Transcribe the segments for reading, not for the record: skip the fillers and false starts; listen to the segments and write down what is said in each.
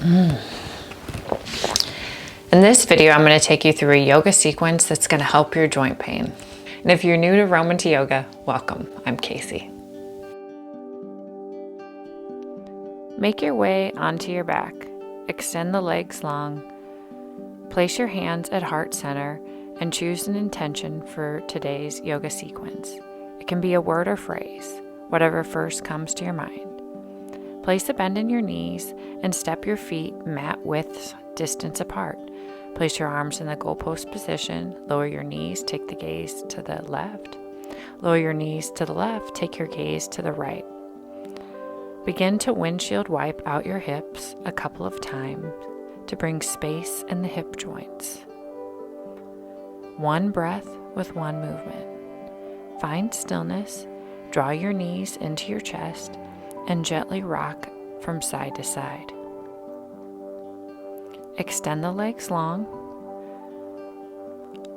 In this video, I'm going to take you through a yoga sequence that's going to help your joint pain. And if you're new to Roman to Yoga, welcome. I'm Casey. Make your way onto your back. Extend the legs long. Place your hands at heart center and choose an intention for today's yoga sequence. It can be a word or phrase, whatever first comes to your mind. Place a bend in your knees and step your feet mat width distance apart. Place your arms in the goalpost position. Lower your knees, take the gaze to the left. Lower your knees to the left, take your gaze to the right. Begin to windshield wipe out your hips a couple of times to bring space in the hip joints. One breath with one movement. Find stillness, draw your knees into your chest, and gently rock from side to side. Extend the legs long.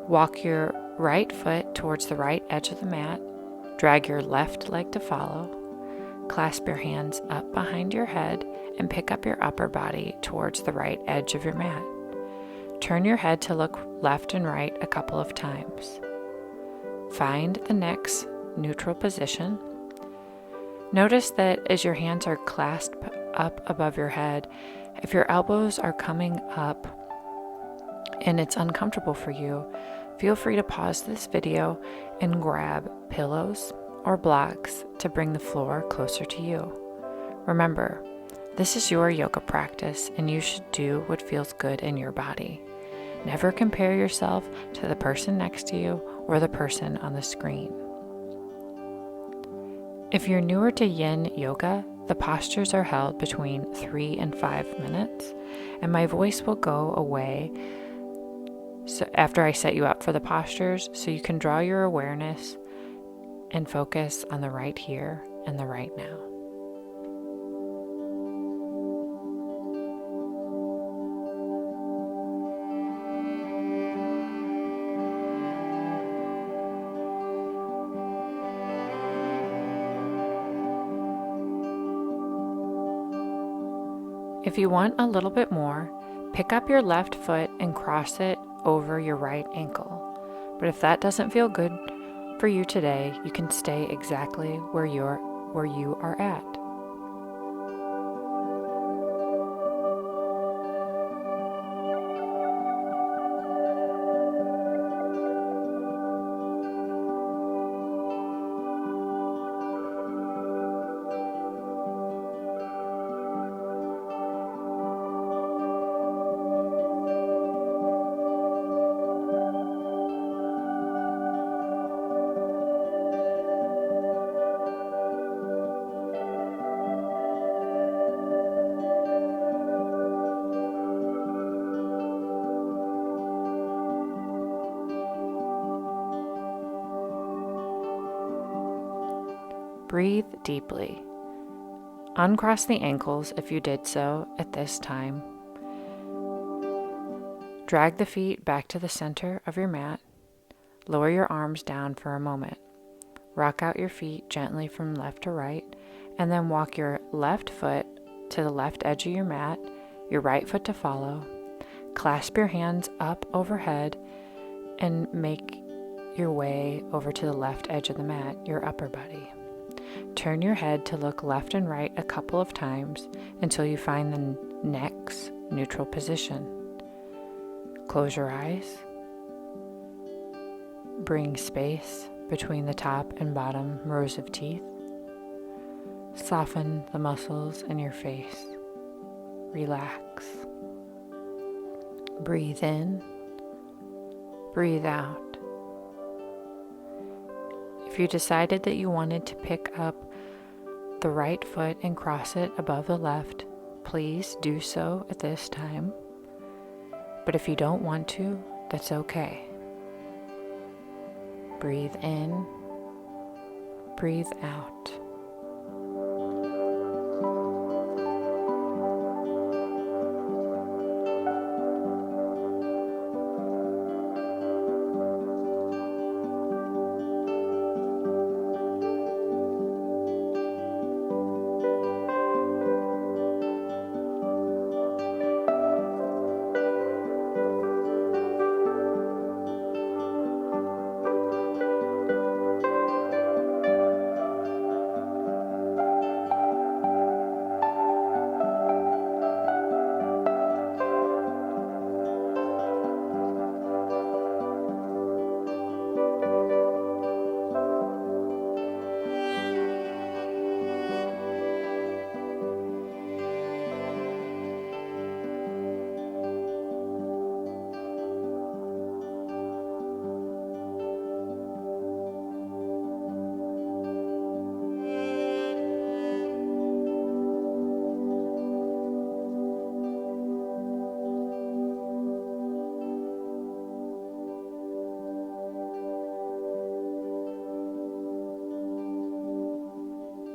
Walk your right foot towards the right edge of the mat. Drag your left leg to follow. Clasp your hands up behind your head and pick up your upper body towards the right edge of your mat. Turn your head to look left and right a couple of times. Find the next neutral position. Notice that as your hands are clasped up above your head, if your elbows are coming up and it's uncomfortable for you, feel free to pause this video and grab pillows or blocks to bring the floor closer to you. Remember, this is your yoga practice and you should do what feels good in your body. Never compare yourself to the person next to you or the person on the screen. If you're newer to yin yoga, the postures are held between 3 and 5 minutes, and my voice will go away after I set you up for the postures so you can draw your awareness and focus on the right here and the right now. If you want a little bit more, pick up your left foot and cross it over your right ankle. But if that doesn't feel good for you today, you can stay exactly where you are at. Breathe deeply. Uncross the ankles if you did so at this time. Drag the feet back to the center of your mat. Lower your arms down for a moment. Rock out your feet gently from left to right, and then walk your left foot to the left edge of your mat, your right foot to follow. Clasp your hands up overhead and make your way over to the left edge of the mat, your upper body. Turn your head to look left and right a couple of times until you find the next neutral position. Close your eyes. Bring space between the top and bottom rows of teeth. Soften the muscles in your face. Relax. Breathe in. Breathe out. If you decided that you wanted to pick up the right foot and cross it above the left, please do so at this time. But if you don't want to, that's okay. Breathe in, breathe out.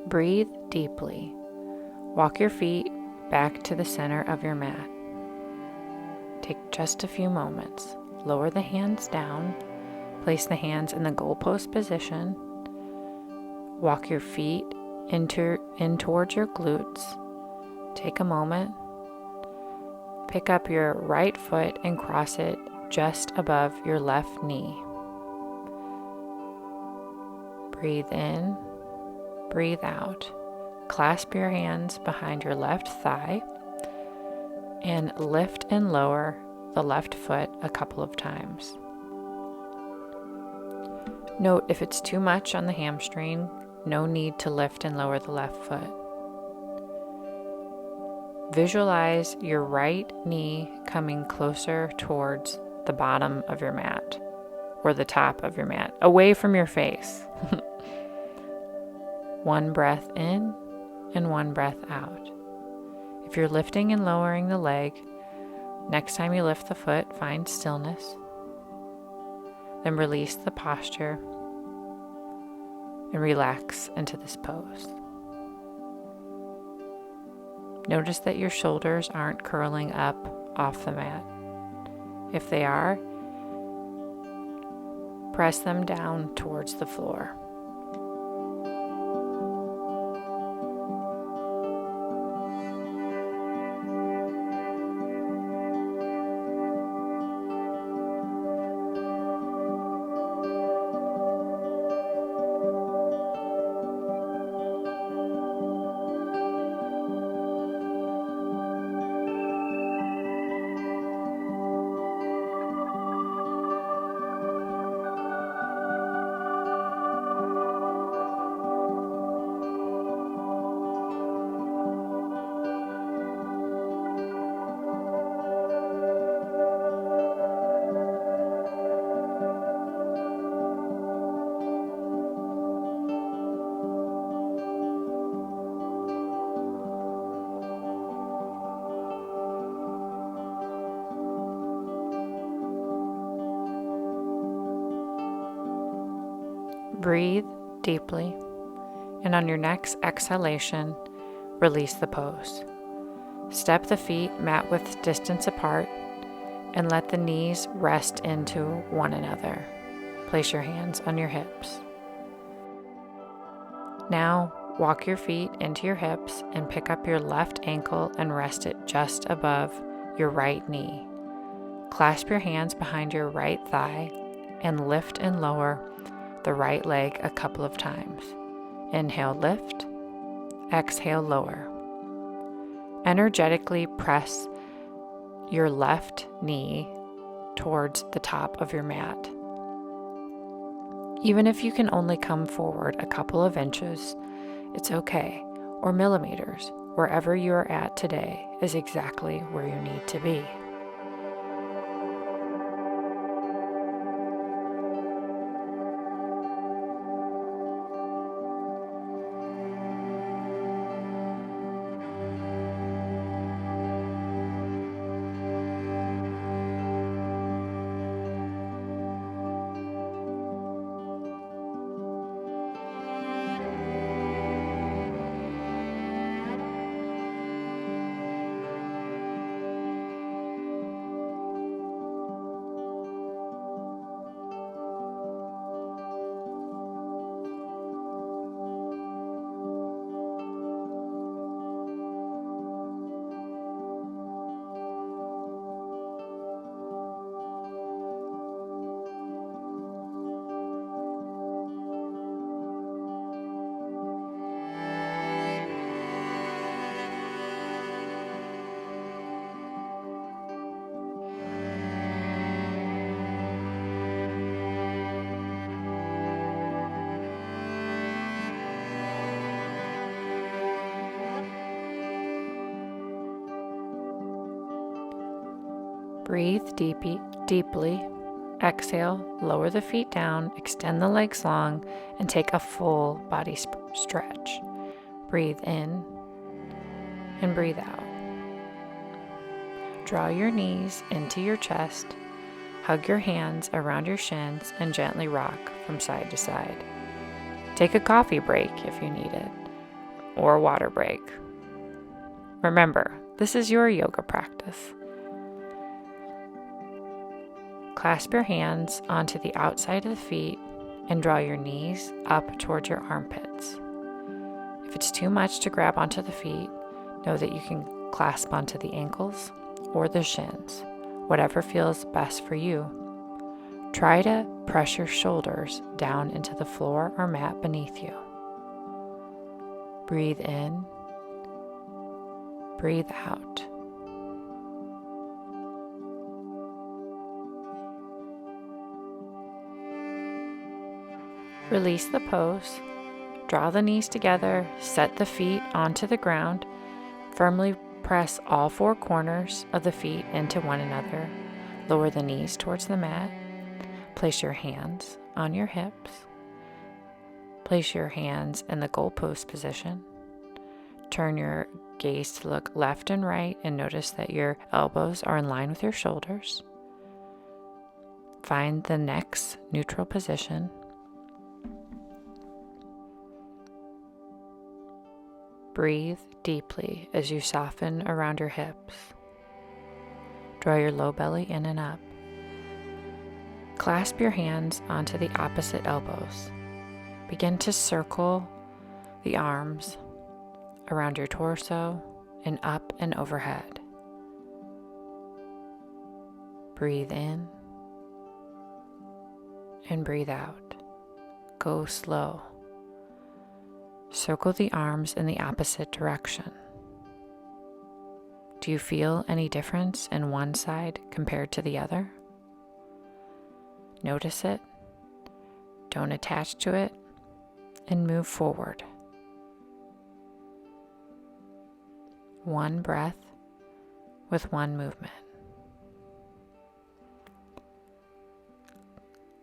Breathe deeply. Walk your feet back to the center of your mat. Take just a few moments. Lower the hands down. Place the hands in the goalpost position. Walk your feet in towards your glutes. Take a moment. Pick up your right foot and cross it just above your left knee. Breathe in, breathe out. Clasp your hands behind your left thigh and lift and lower the left foot a couple of times. Note if it's too much on the hamstring, no need to lift and lower the left foot. Visualize your right knee coming closer towards the bottom of your mat or the top of your mat, away from your face. One breath in and one breath out. If you're lifting and lowering the leg, next time you lift the foot, find stillness. Then release the posture and relax into this pose. Notice that your shoulders aren't curling up off the mat. If they are, press them down towards the floor. Breathe deeply, and on your next exhalation, release the pose. Step the feet mat-width distance apart and let the knees rest into one another. Place your hands on your hips. Now, walk your feet into your hips and pick up your left ankle and rest it just above your right knee. Clasp your hands behind your right thigh and lift and lower the right leg a couple of times. Inhale, lift. Exhale, lower. Energetically press your left knee towards the top of your mat. Even if you can only come forward a couple of inches, it's okay, or millimeters. Wherever you are at today is exactly where you need to be. Breathe deeply. Exhale, lower the feet down, extend the legs long, and take a full body stretch. Breathe in and breathe out. Draw your knees into your chest, hug your hands around your shins, and gently rock from side to side. Take a coffee break if you need it, or water break. Remember, this is your yoga practice. Clasp your hands onto the outside of the feet and draw your knees up towards your armpits. If it's too much to grab onto the feet, know that you can clasp onto the ankles or the shins, whatever feels best for you. Try to press your shoulders down into the floor or mat beneath you. Breathe in, breathe out. Release the pose. Draw the knees together, set the feet onto the ground, firmly press all four corners of the feet into one another, lower the knees towards the mat, place your hands on your hips, place your hands in the goalpost position, turn your gaze to look left and right and notice that your elbows are in line with your shoulders. Find the next neutral position. Breathe deeply as you soften around your hips. Draw your low belly in and up. Clasp your hands onto the opposite elbows. Begin to circle the arms around your torso and up and overhead. Breathe in and breathe out. Go slow. Circle the arms in the opposite direction. Do you feel any difference in one side compared to the other? Notice it, don't attach to it, and move forward. One breath with one movement.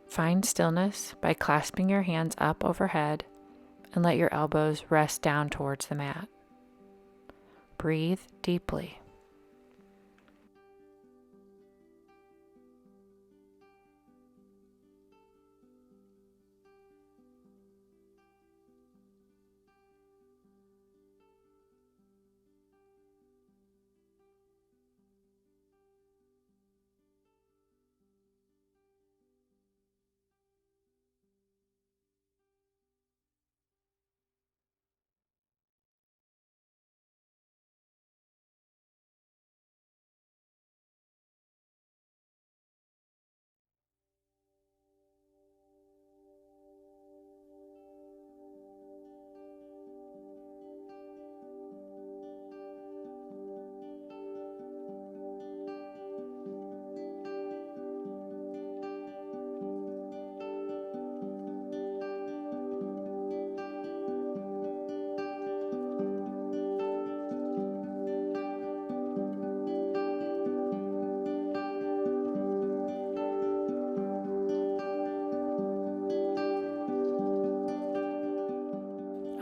Find stillness by clasping your hands up overhead and let your elbows rest down towards the mat. Breathe deeply.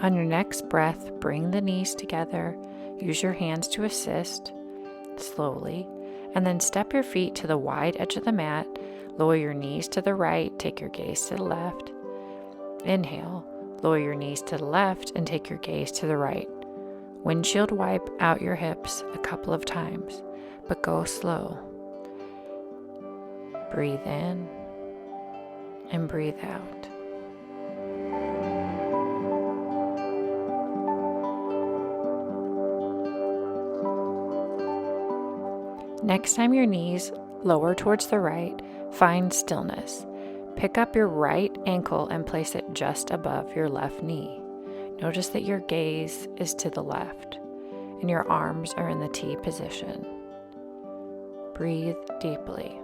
On your next breath, bring the knees together, use your hands to assist, slowly, and then step your feet to the wide edge of the mat, lower your knees to the right, take your gaze to the left. Inhale, lower your knees to the left and take your gaze to the right. Windshield wipe out your hips a couple of times, but go slow. Breathe in and breathe out. Next time your knees lower towards the right, find stillness. Pick up your right ankle and place it just above your left knee. Notice that your gaze is to the left and your arms are in the T position. Breathe deeply.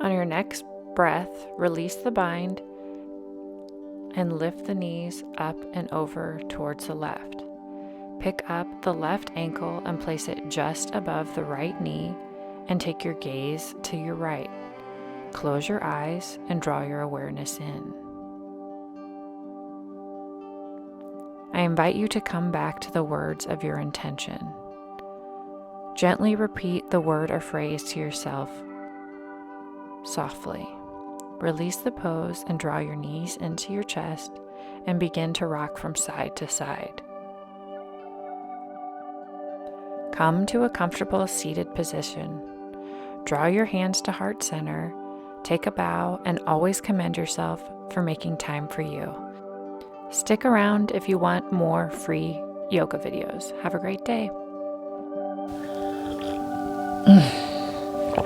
On your next breath, release the bind and lift the knees up and over towards the left. Pick up the left ankle and place it just above the right knee and take your gaze to your right. Close your eyes and draw your awareness in. I invite you to come back to the words of your intention. Gently repeat the word or phrase to yourself softly. Release the pose and draw your knees into your chest and begin to rock from side to side. Come to a comfortable seated position. Draw your hands to heart center, take a bow, and always commend yourself for making time for you. Stick around if you want more free yoga videos. Have a great day.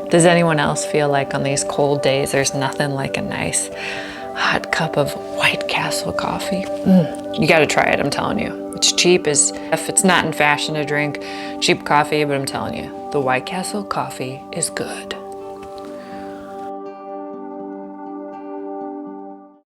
Does anyone else feel like on these cold days there's nothing like a nice hot cup of White Castle coffee? You got to try it, I'm telling you. It's cheap as if it's not in fashion to drink cheap coffee, but I'm telling you, the White Castle coffee is good.